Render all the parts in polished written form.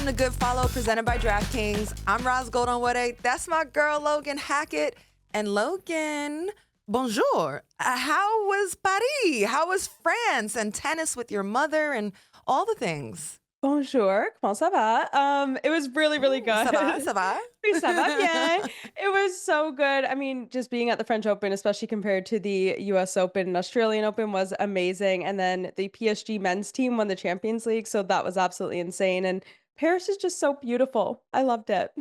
Welcome to Good Follow, presented by DraftKings. I'm Ros Logan. That's my girl, Logan Hackett. And Logan, bonjour. How was Paris? How was France and tennis with your mother and all the things? Bonjour, comment ça va? It was really, really good. Ça va, ça va? Oui, ça va bien. It was so good. I mean, just being at the French Open, especially compared to the US Open and Australian Open, was amazing. And then the PSG men's team won the Champions League, so that was absolutely insane. And Paris is just so beautiful. I loved it.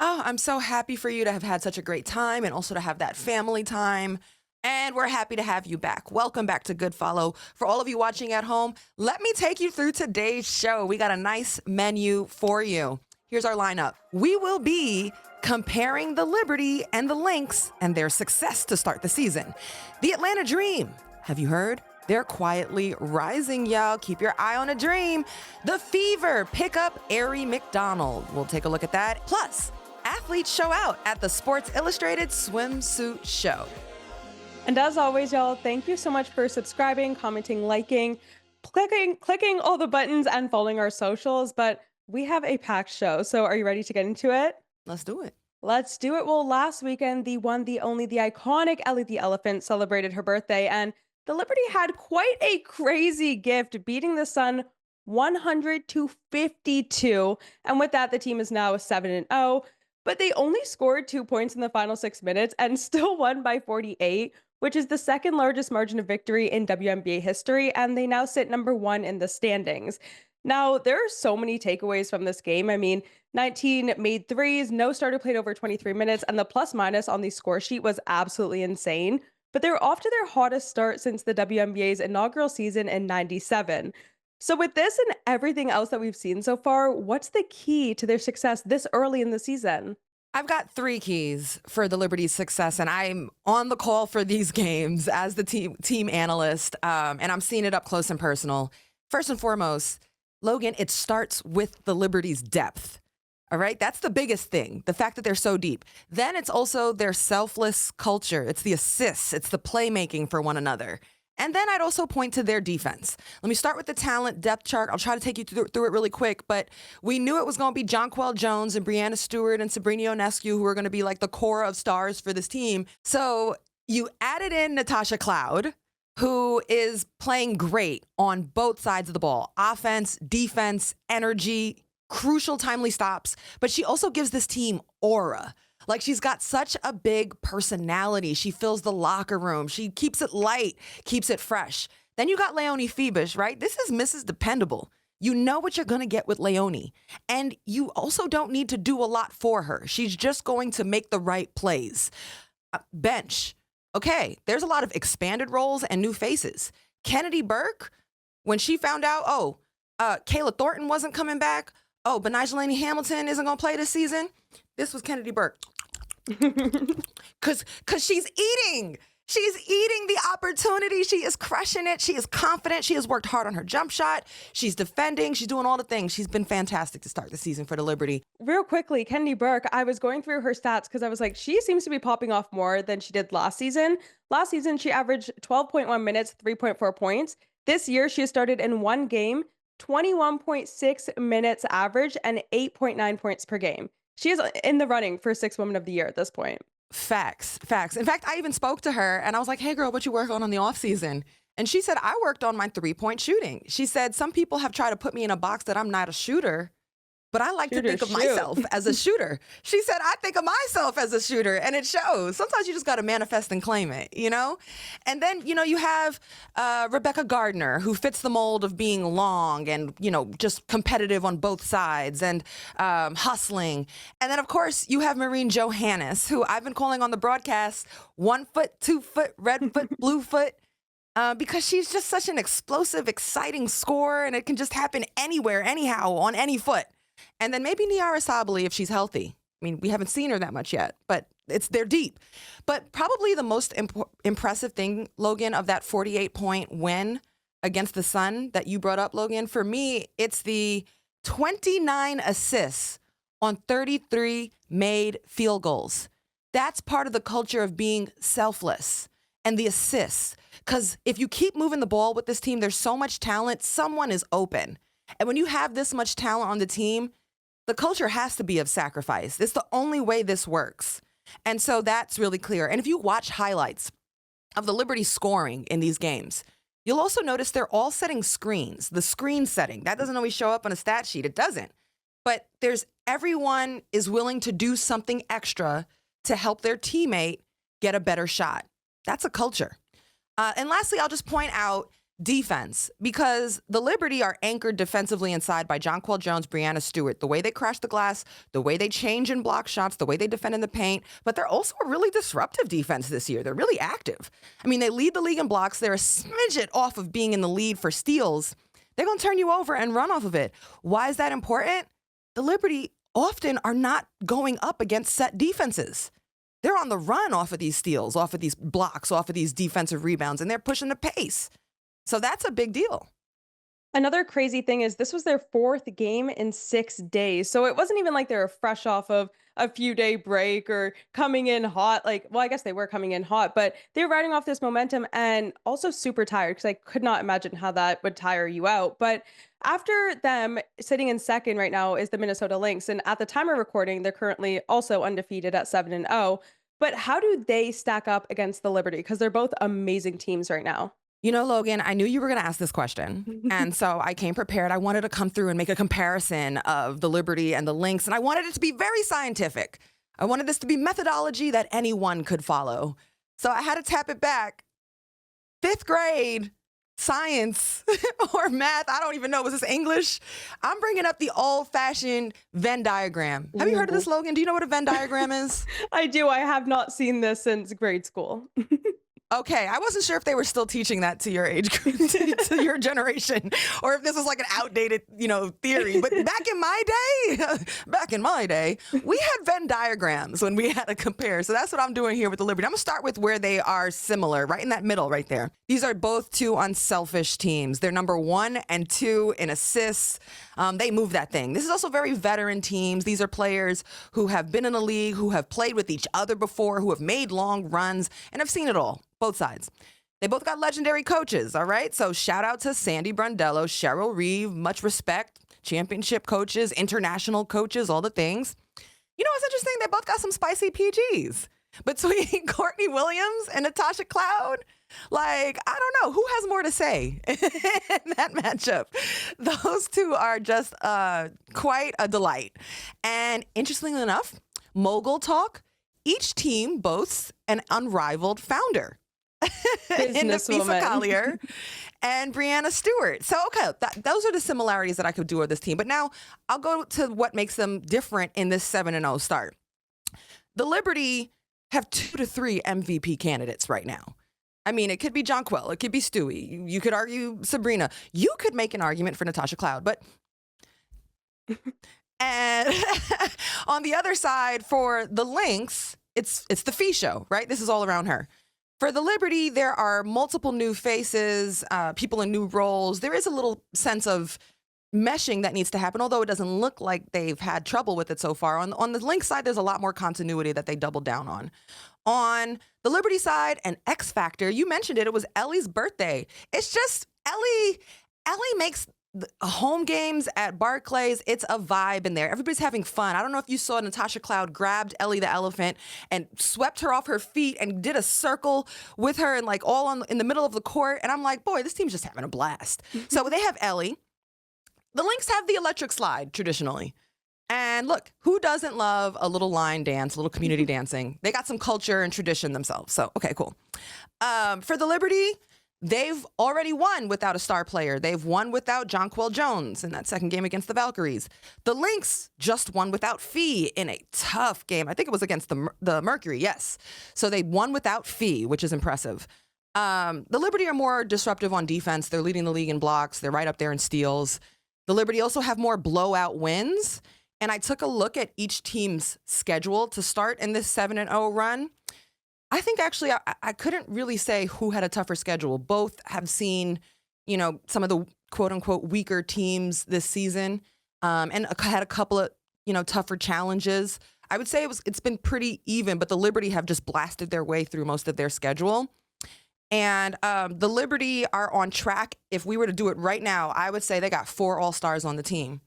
Oh, I'm so happy for you to have had such a great time and also to have that family time. And we're happy to have you back. Welcome back to Good Follow. For all of you watching at home, let me take you through today's show. We got a nice menu for you. Here's our lineup. We will be comparing the Liberty and the Lynx and their success to start the season. The Atlanta Dream. Have you heard? They're quietly rising, y'all. Keep your eye on a dream. The Fever. Pick up Aari McDonald. We'll take a look at that. Plus, athletes show out at the Sports Illustrated Swimsuit Show. And as always, y'all, thank you so much for subscribing, commenting, liking, clicking all the buttons and following our socials. But we have a packed show. So are you ready to get into it? Let's do it. Let's do it. Well, last weekend, the one, the only, the iconic Ellie the Elephant celebrated her birthday, and the Liberty had quite a crazy gift, beating the Sun 100-52. And with that, the team is now 7-0. But they only scored 2 points in the final 6 minutes and still won by 48, which is the second largest margin of victory in WNBA history, and they now sit number 1 in the standings. Now, there are so many takeaways from this game. I mean, 19 made threes, no starter played over 23 minutes, and the plus-minus on the score sheet was absolutely insane. But they're off to their hottest start since the WNBA's inaugural season in '97. So with this and everything else that we've seen so far, what's the key to their success this early in the season? I've got 3 keys for the Liberty's success, and I'm on the call for these games as the team analyst, and I'm seeing it up close and personal. First and foremost, Logan, it starts with the Liberty's depth. All right, that's the biggest thing, the fact that they're so deep. Then it's also their selfless culture. It's the assists, it's the playmaking for one another. And then I'd also point to their defense. Let me start with the talent depth chart. I'll try to take you through it really quick, but we knew it was going to be Jonquel Jones and Brianna Stewart and Sabrina Ionescu who are going to be like the core of stars for this team. So you added in Natasha Cloud, who is playing great on both sides of the ball. Offense, defense, energy, crucial timely stops, but she also gives this team aura. Like, she's got such a big personality. She fills the locker room. She keeps it light, keeps it fresh. Then you got Leonie Phoebus, right? This is Mrs. Dependable. You know what you're going to get with Leonie. And you also don't need to do a lot for her. She's just going to make the right plays. Bench. Okay, there's a lot of expanded roles and new faces. Kennedy Burke, when she found out, Kayla Thornton wasn't coming back. Oh, Benigel Hamilton isn't going to play this season. This was Kennedy Burke. Because she's eating. She's eating the opportunity. She is crushing it. She is confident. She has worked hard on her jump shot. She's defending. She's doing all the things. She's been fantastic to start the season for the Liberty. Real quickly, Kennedy Burke, I was going through her stats because I was like, she seems to be popping off more than she did last season. Last season, she averaged 12.1 minutes, 3.4 points. This year, she has started in one game, 21.6 minutes average and 8.9 points per game. She is in the running for 6th Woman of the Year at this point. Facts. In fact, I even spoke to her and I was like, hey girl, what you work on the off season? And she said, I worked on my 3-point shooting. She said, some people have tried to put me in a box that I'm not a shooter, but I like to think of myself as a shooter. She said, I think of myself as a shooter, and it shows. Sometimes you just got to manifest and claim it, you know? And then, you have Rebecca Gardner, who fits the mold of being long and, just competitive on both sides and hustling. And then, of course, you have Maureen Johannes, who I've been calling on the broadcast 1 foot, 2 foot, red foot, blue foot. Because she's just such an explosive, exciting scorer, and it can just happen anywhere, anyhow, on any foot. And then maybe Niara Sabally if she's healthy. I mean, we haven't seen her that much yet, but they're deep. But probably the most impressive thing, Logan, of that 48-point win against the Sun that you brought up, Logan, for me, it's the 29 assists on 33 made field goals. That's part of the culture of being selfless and the assists. Because if you keep moving the ball with this team, there's so much talent, someone is open. And when you have this much talent on the team, the culture has to be of sacrifice. It's the only way this works. And so that's really clear. And if you watch highlights of the Liberty scoring in these games, you'll also notice they're all setting screens. The screen setting, that doesn't always show up on a stat sheet. It doesn't. But everyone is willing to do something extra to help their teammate get a better shot. That's a culture. And lastly, I'll just point out defense, because the Liberty are anchored defensively inside by Jonquel Jones, Brianna Stewart, the way they crash the glass, the way they change and block shots, the way they defend in the paint. But they're also a really disruptive defense this year. They're really active. I mean, they lead the league in blocks. They're a smidget off of being in the lead for steals. They're going to turn you over and run off of it. Why is that important? The Liberty often are not going up against set defenses. They're on the run off of these steals, off of these blocks, off of these defensive rebounds, and they're pushing the pace. So that's a big deal. Another crazy thing is this was their 4th game in 6 days. So it wasn't even like they were fresh off of a few-day break or coming in hot. Well, I guess they were coming in hot, but they were riding off this momentum and also super tired, because I could not imagine how that would tire you out. But after them, sitting in second right now is the Minnesota Lynx. And at the time of recording, they're currently also undefeated at 7-0. But how do they stack up against the Liberty? Because they're both amazing teams right now. You know, Logan, I knew you were going to ask this question. And so I came prepared. I wanted to come through and make a comparison of the Liberty and the Lynx. And I wanted it to be very scientific. I wanted this to be methodology that anyone could follow. So I had to tap it back. 5th grade science or math. I don't even know. Was this English? I'm bringing up the old-fashioned Venn diagram. Have you heard of this, Logan? Do you know what a Venn diagram is? I do. I have not seen this since grade school. Okay, I wasn't sure if they were still teaching that to your age group, to your generation, or if this was like an outdated, theory. But back in my day, we had Venn diagrams when we had to compare. So that's what I'm doing here with the Liberty. I'm gonna start with where they are similar, right in that middle, right there. These are both two unselfish teams. They're number 1 and 2 in assists. They move that thing. This is also very veteran teams. These are players who have been in the league, who have played with each other before, who have made long runs, and have seen it all. Both sides. They both got legendary coaches, all right? So shout out to Sandy Brundello, Cheryl Reeve, much respect, championship coaches, international coaches, all the things. You know what's interesting? They both got some spicy PGs. Between Courtney Williams and Natasha Cloud, I don't know. Who has more to say in that matchup? Those two are just quite a delight. And interestingly enough, Mogul Talk, each team boasts an unrivaled founder. In Nafisa Collier and Brianna Stewart. So, okay, those are the similarities that I could do with this team. But now I'll go to what makes them different in this 7-0 start. The Liberty have 2 to 3 MVP candidates right now. I mean, it could be Jonquel, it could be Stewie. You could argue Sabrina. You could make an argument for Natasha Cloud, but... And on the other side, for the Lynx, it's the Fee Show, right? This is all around her. For the Liberty, there are multiple new faces, people in new roles. There is a little sense of meshing that needs to happen, although it doesn't look like they've had trouble with it so far. On the Lynx side, there's a lot more continuity that they doubled down on. On the Liberty side, an X factor, you mentioned it, it was Ellie's birthday. It's just Ellie makes home games at Barclays, it's a vibe in there. Everybody's having fun. I don't know if you saw Natasha Cloud grabbed Ellie the elephant and swept her off her feet and did a circle with her and all in the middle of the court. And I'm like, boy, this team's just having a blast. So they have Ellie. The Lynx have the electric slide traditionally. And look, who doesn't love a little line dance, a little community dancing? They got some culture and tradition themselves. So, okay, cool. For the Liberty, they've already won without a star player. They've won without Jonquel Jones in that second game against the Valkyries. The Lynx just won without Fee in a tough game. I think it was against the Mercury, yes. So they won without Fee, which is impressive. The Liberty are more disruptive on defense. They're leading the league in blocks. They're right up there in steals. The Liberty also have more blowout wins. And I took a look at each team's schedule to start in this 7-0 run. I think actually I couldn't really say who had a tougher schedule. Both have seen, some of the quote unquote weaker teams this season, and had a couple of, tougher challenges. I would say it's been pretty even, but the Liberty have just blasted their way through most of their schedule. And the Liberty are on track. If we were to do it right now, I would say they got 4 all-stars on the team.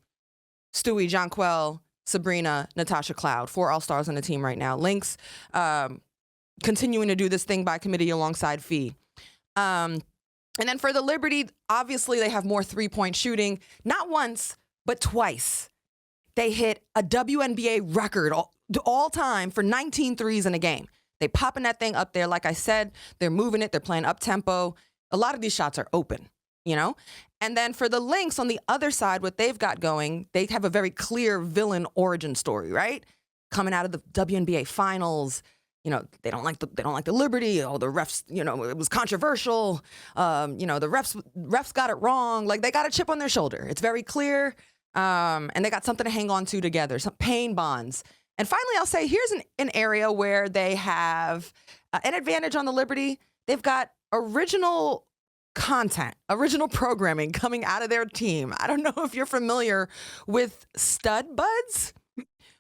Stewie, Jonquel, Sabrina, Natasha Cloud, 4 All-Stars on the team right now. Lynx continuing to do this thing by committee alongside Fee. And then for the Liberty, obviously they have more three-point shooting. Not once, but twice. They hit a WNBA record all time for 19 threes in a game. They popping that thing up there. Like I said, they're moving it. They're playing up-tempo. A lot of these shots are open, you know? And then for the Lynx on the other side, what they've got going, they have a very clear villain origin story, right? Coming out of the WNBA finals, you know, they don't like the Liberty. Oh, the refs, you know, it was controversial. You know, the refs got it wrong. Like, they got a chip on their shoulder. It's very clear. And they got something to hang on to together, some pain bonds. And finally, I'll say, here's an area where they have an advantage on the Liberty. They've got original content, original programming coming out of their team. I don't know if you're familiar with Stud Buds,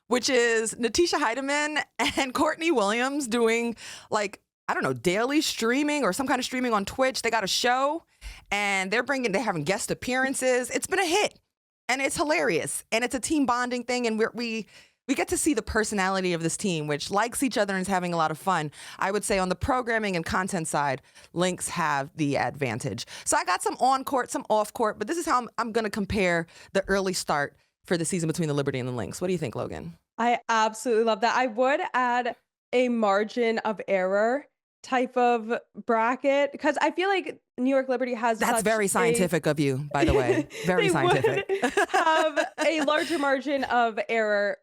which is Natisha Heidemann and Courtney Williams doing, like, I don't know, daily streaming or some kind of streaming on Twitch. They got a show and they're having guest appearances. It's been a hit and it's hilarious. And it's a team bonding thing. And we get to see the personality of this team, which likes each other and is having a lot of fun. I would say on the programming and content side, Lynx have the advantage. So I got some on-court, some off-court, but this is how I'm going to compare the early start for the season between the Liberty and the Lynx. What do you think, Logan? I absolutely love that. I would add a margin of error type of bracket because I feel like New York Liberty has That's very scientific of you, by the way. Very scientific. Have a larger margin of error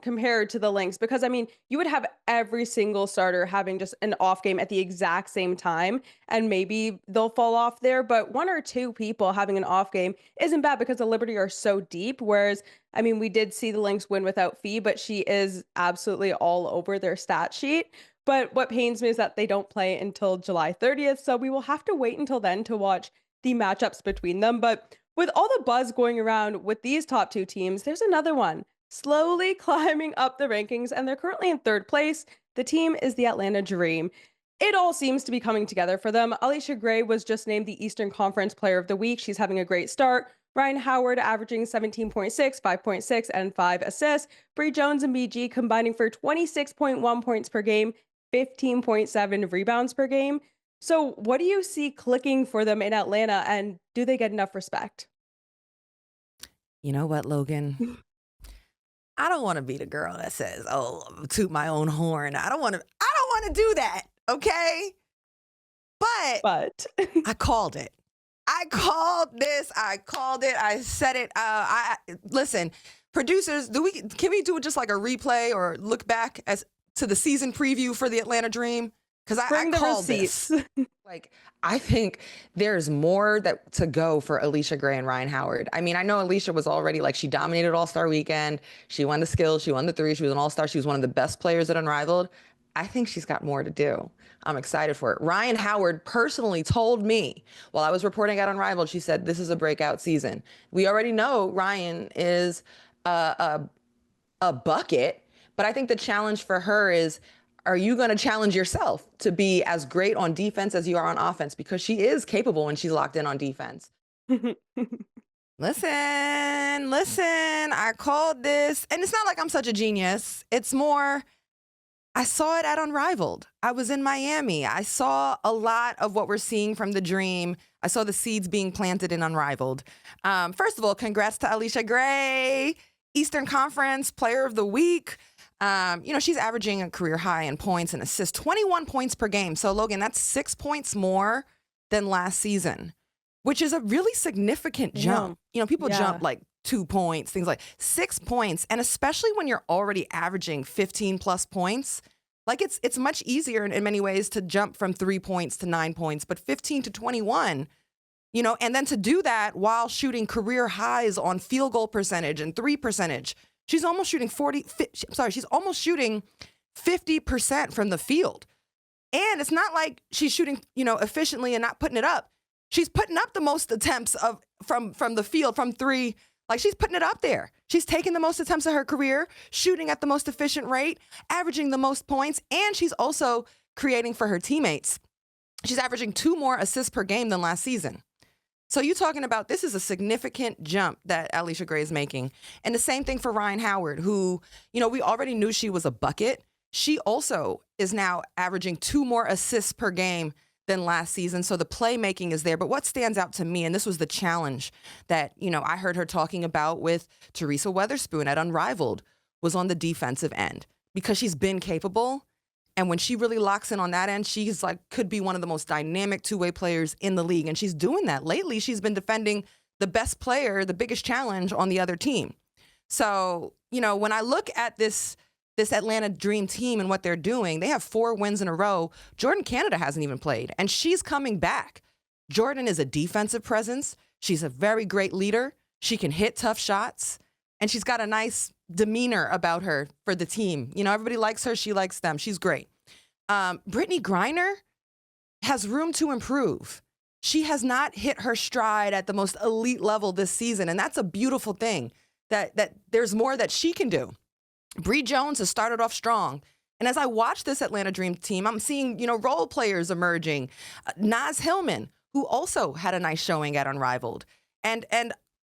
compared to the Lynx because, I mean, you would have every single starter having just an off game at the exact same time and maybe they'll fall off there, but 1 or 2 people having an off game isn't bad because the Liberty are so deep, whereas, I mean, we did see the Lynx win without Fee, but she is absolutely all over their stat sheet. But what pains me is that they don't play until July 30th, so we will have to wait until then to watch the matchups between them. But with all the buzz going around with these top 2 teams, there's another one slowly climbing up the rankings, and they're currently in 3rd place. The team is the Atlanta Dream. It all seems to be coming together for them. Alicia Gray was just named the Eastern Conference Player of the Week. She's having a great start. Ryan Howard averaging 17.6, 5.6, and 5 assists. Bree Jones and BG combining for 26.1 points per game, 15.7 rebounds per game. So what do you see clicking for them in Atlanta, and do they get enough respect? You know what, Logan? I don't want to be the girl that says, "Oh, toot my own horn." I don't want to do that, okay? But I called it. I called this. I called it. I said it. Listen, producers, can we do just like a replay or look back as to the season preview for the Atlanta Dream? Because I called this. Like, I think there's more to go for Alicia Gray and Ryan Howard. I mean, I know Alicia was already, like, she dominated All-Star Weekend. She won the skills. She won the 3. She was an All-Star. She was one of the best players at Unrivaled. I think she's got more to do. I'm excited for it. Ryan Howard personally told me while I was reporting at Unrivaled, she said, this is a breakout season. We already know Ryan is a bucket, but I think the challenge for her is, are you going to challenge yourself to be as great on defense as you are on offense? Because she is capable when she's locked in on defense. Listen, I called this. And it's not like I'm such a genius. It's more, I saw it at Unrivaled. I was in Miami. I saw a lot of what we're seeing from the Dream. I saw the seeds being planted in Unrivaled. First of all, congrats to Alicia Gray, Eastern Conference Player of the Week. She's averaging a career high in points and assists, 21 points per game. So, Logan, that's 6 points more than last season, which is a really significant jump. People jump like 2 points, things like 6 points. And especially when you're already averaging 15 plus points, like it's much easier in many ways to jump from 3 points to 9 points, but 15 to 21, and then to do that while shooting career highs on field goal percentage and 3 percentage. She's almost shooting she's almost shooting 50% from the field. And it's not like she's shooting, efficiently and not putting it up. She's putting up the most attempts from the field, from 3. Like, she's putting it up there. She's taking the most attempts of her career, shooting at the most efficient rate, averaging the most points, and she's also creating for her teammates. She's averaging 2 more assists per game than last season. So you talking about this is a significant jump that Alicia Gray is making. And the same thing for Ryan Howard, who, we already knew she was a bucket. She also is now averaging 2 more assists per game than last season. So the playmaking is there. But what stands out to me, and this was the challenge that, I heard her talking about with Teresa Weatherspoon at Unrivaled, was on the defensive end, because she's been capable. And when she really locks in on that end, she's could be one of the most dynamic two-way players in the league. And she's doing that. Lately, she's been defending the best player, the biggest challenge on the other team. So, when I look at this Atlanta Dream team and what they're doing, they have 4 wins in a row. Jordan Canada hasn't even played, and she's coming back. Jordan is a defensive presence. She's a very great leader. She can hit tough shots, and she's got a nice demeanor about her for the team. Everybody likes her. She likes them. She's great. Brittany Griner has room to improve. She has not hit her stride at the most elite level this season, and that's a beautiful thing, that there's more that she can do. Bree Jones has started off strong. And as I watch this Atlanta Dream team, I'm seeing, role players emerging. Naz Hillman, who also had a nice showing at Unrivaled. And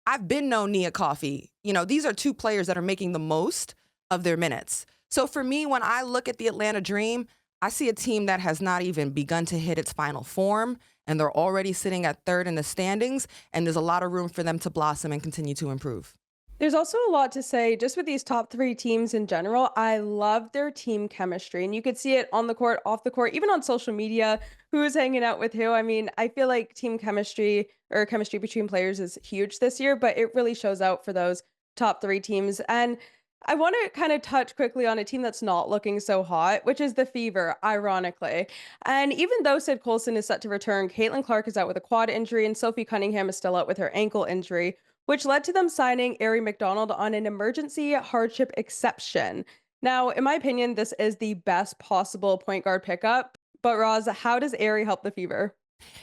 I've been known Nia Coffey. These are 2 players that are making the most of their minutes. So for me, when I look at the Atlanta Dream, I see a team that has not even begun to hit its final form, and they're already sitting at 3rd in the standings, and there's a lot of room for them to blossom and continue to improve. There's also a lot to say just with these top 3 teams in general. I love their team chemistry, and you could see it on the court, off the court, even on social media, who's hanging out with who. I mean, I feel like team chemistry or chemistry between players is huge this year, but it really shows out for those top 3 teams. And I want to kind of touch quickly on a team that's not looking so hot, which is the Fever, ironically. And even though Sid Colson is set to return, Caitlin Clark is out with a quad injury, and Sophie Cunningham is still out with her ankle injury, which led to them signing Aari McDonald on an emergency hardship exception. Now, in my opinion, this is the best possible point guard pickup. But Ros, how does Aari help the Fever?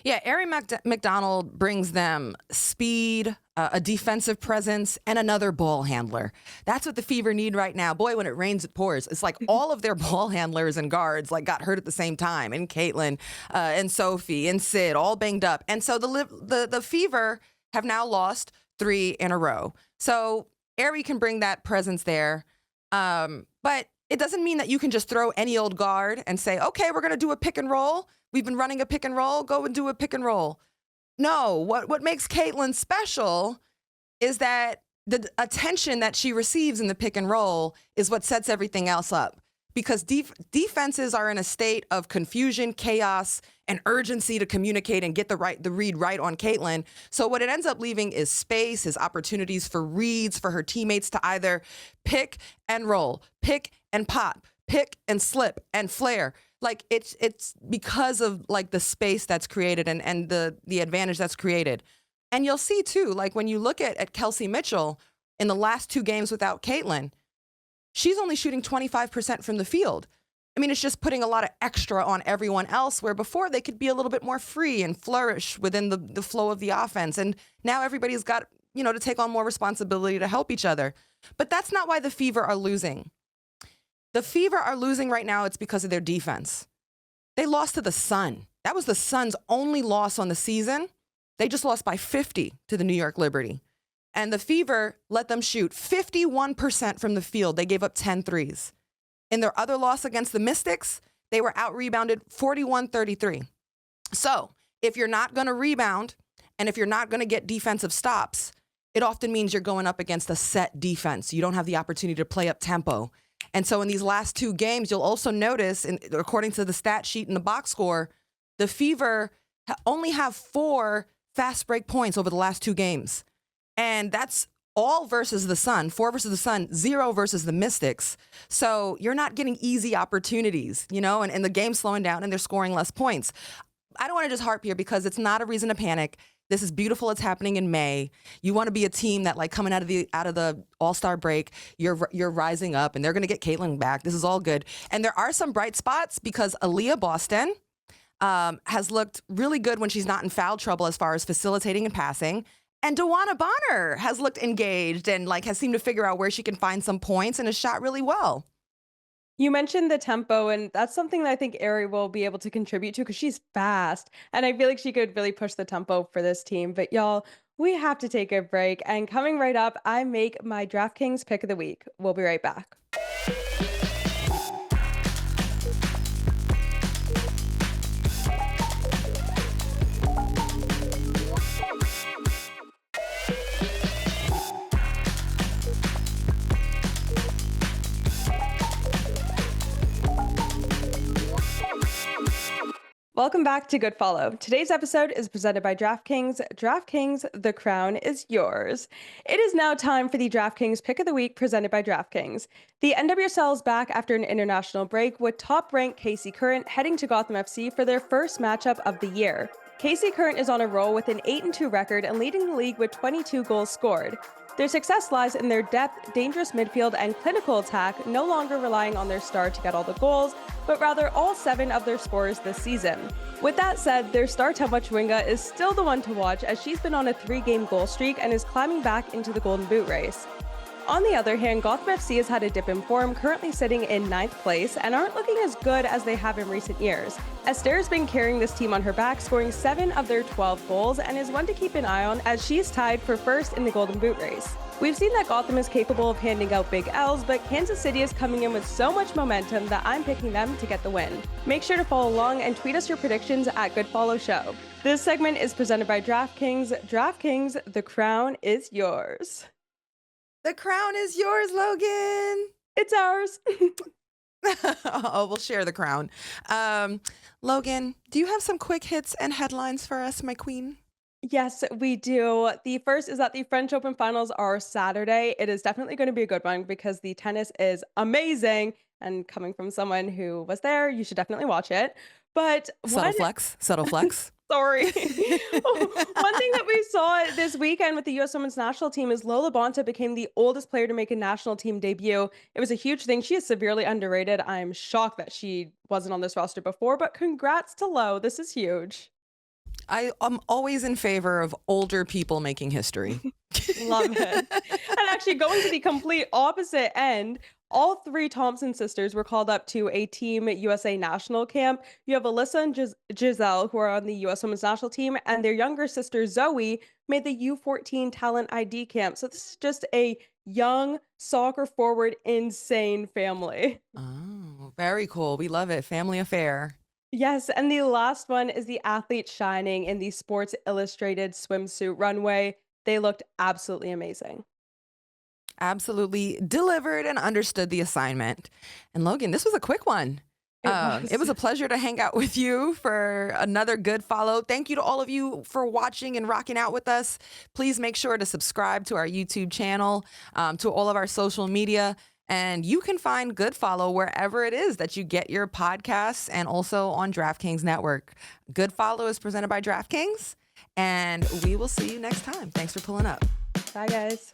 Yeah, Aari McDonald brings them speed, a defensive presence, and another ball handler. That's what the Fever need right now. Boy, when it rains, it pours. It's like all of their ball handlers and guards got hurt at the same time. And Caitlin and Sophie and Sid all banged up. And so the Fever have now lost 3 in a row. So Aari can bring that presence there. But it doesn't mean that you can just throw any old guard and say, okay, we're going to do a pick and roll. We've been running a pick and roll. Go and do a pick and roll. No, what makes Caitlin special is that the attention that she receives in the pick and roll is what sets everything else up. Because defenses are in a state of confusion, chaos, and urgency to communicate and get the read right on Caitlin. So what it ends up leaving is space, is opportunities for reads for her teammates to either pick and roll, pick and pop, pick and slip and flare. It's because of the space that's created and the advantage that's created. And you'll see too, when you look at Kelsey Mitchell in the last 2 games without Caitlin, she's only shooting 25% from the field. I mean, it's just putting a lot of extra on everyone else, where before they could be a little bit more free and flourish within the flow of the offense. And now everybody's got, to take on more responsibility to help each other. But that's not why the Fever are losing. The Fever are losing right now. It's because of their defense. They lost to the Sun. That was the Sun's only loss on the season. They just lost by 50 to the New York Liberty. And the Fever let them shoot 51% from the field. They gave up 10 threes. In their other loss against the Mystics, they were out-rebounded 41-33. So if you're not going to rebound and if you're not going to get defensive stops, it often means you're going up against a set defense. You don't have the opportunity to play up tempo. And so in these last 2 games, you'll also notice, according to the stat sheet and the box score, the Fever only have 4 fast break points over the last 2 games. And that's all versus the Sun, 4 versus the Sun, 0 versus the Mystics. So you're not getting easy opportunities, and the game's slowing down and they're scoring less points. I don't want to just harp here because it's not a reason to panic. This is beautiful. It's happening in May. You want to be a team that coming out of the All-Star break, you're rising up and they're going to get Caitlin back. This is all good. And there are some bright spots because Aaliyah Boston has looked really good when she's not in foul trouble as far as facilitating and passing. And DeWanna Bonner has looked engaged and has seemed to figure out where she can find some points and has shot really well. You mentioned the tempo, and that's something that I think Aari will be able to contribute to because she's fast. And I feel like she could really push the tempo for this team. But y'all, we have to take a break. And coming right up, I make my DraftKings pick of the week. We'll be right back. Welcome back to Good Follow. Today's episode is presented by DraftKings. DraftKings, the crown is yours. It is now time for the DraftKings Pick of the Week presented by DraftKings. The NWSL is back after an international break with top-ranked Casey Current heading to Gotham FC for their first matchup of the year. Casey Current is on a roll with an 8-2 record and leading the league with 22 goals scored. Their success lies in their depth, dangerous midfield, and clinical attack, no longer relying on their star to get all the goals, but rather all 7 of their scorers this season. With that said, their star Temwa Chwinga is still the one to watch as she's been on a 3-game goal streak and is climbing back into the Golden Boot race. On the other hand, Gotham FC has had a dip in form, currently sitting in 9th place, and aren't looking as good as they have in recent years. Esther's been carrying this team on her back, scoring 7 of their 12 goals, and is one to keep an eye on as she's tied for first in the Golden Boot race. We've seen that Gotham is capable of handing out big L's, but Kansas City is coming in with so much momentum that I'm picking them to get the win. Make sure to follow along and tweet us your predictions at GoodFollowShow. This segment is presented by DraftKings. DraftKings, the crown is yours. The crown is yours, Logan. It's ours. Oh, we'll share the crown. Logan, do you have some quick hits and headlines for us, my queen? Yes, we do. The first is that the French Open finals are Saturday. It is definitely going to be a good one because the tennis is amazing. And coming from someone who was there, you should definitely watch it. But Subtle flex. Sorry. One thing that we saw this weekend with the U.S. Women's National Team is Lola Bonta became the oldest player to make a national team debut. It was a huge thing. She is severely underrated. I'm shocked that she wasn't on this roster before, but congrats to Lo. This is huge. I am always in favor of older people making history. Love it. And actually going to the complete opposite end, all 3 Thompson sisters were called up to a Team USA national camp. You have Alyssa and Giselle, who are on the U.S. Women's National Team, and their younger sister, Zoe, made the U14 Talent ID camp. So this is just a young, soccer forward, insane family. Oh, very cool. We love it. Family affair. Yes, and the last one is the athlete shining in the Sports Illustrated swimsuit runway. They looked absolutely amazing. Absolutely delivered and understood the assignment. And Logan, this was a quick one. It was a pleasure to hang out with you for another good follow. Thank you to all of you for watching and rocking out with us. Please make sure to subscribe to our YouTube channel, to all of our social media. And you can find Good Follow wherever it is that you get your podcasts and also on DraftKings Network. Good Follow is presented by DraftKings, and we will see you next time. Thanks for pulling up. Bye, guys.